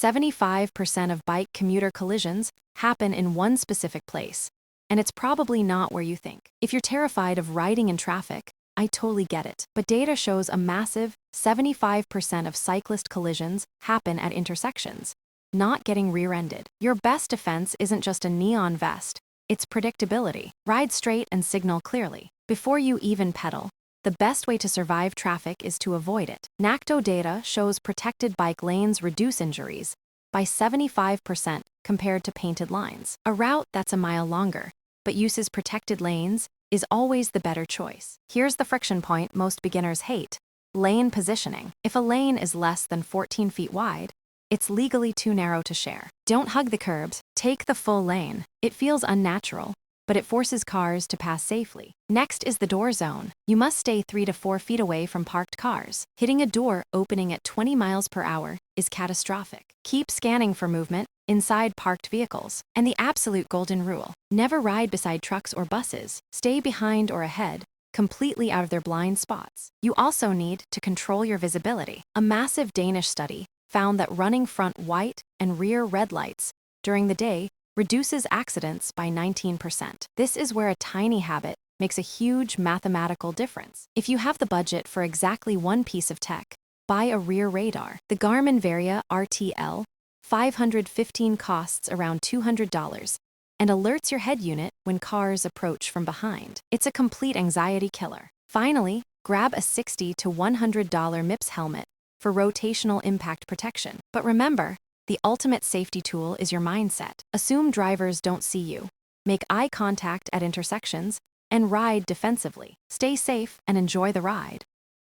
75% of bike commuter collisions happen in one specific place, and it's probably not where you think. If you're terrified of riding in traffic, I totally get it. But data shows a massive 75% of cyclist collisions happen at intersections, not getting rear-ended. Your best defense isn't just a neon vest, it's predictability. Ride straight and signal clearly. Before you even pedal, the best way to survive traffic is to avoid it. NACTO data shows protected bike lanes reduce injuries by 75% compared to painted lines. A route that's a mile longer, but uses protected lanes, is always the better choice. Here's the friction point most beginners hate: lane positioning. If a lane is less than 14 feet wide, it's legally too narrow to share. Don't hug the curbs, take the full lane. It feels unnatural, but it forces cars to pass safely. Next is the door zone. You must stay 3 to 4 feet away from parked cars. Hitting a door opening at 20 miles per hour is catastrophic. Keep scanning for movement inside parked vehicles. And the absolute golden rule: never ride beside trucks or buses. Stay behind or ahead, completely out of their blind spots. You also need to control your visibility. A massive Danish study found that running front white and rear red lights during the day reduces accidents by 19%. This is where a tiny habit makes a huge mathematical difference. If you have the budget for exactly one piece of tech, buy a rear radar. The Garmin Varia RTL 515 costs around $200 and alerts your head unit when cars approach from behind. It's a complete anxiety killer. Finally, grab a $60 to $100 MIPS helmet for rotational impact protection. But remember, the ultimate safety tool is your mindset. Assume drivers don't see you. Make eye contact at intersections and ride defensively. Stay safe and enjoy the ride.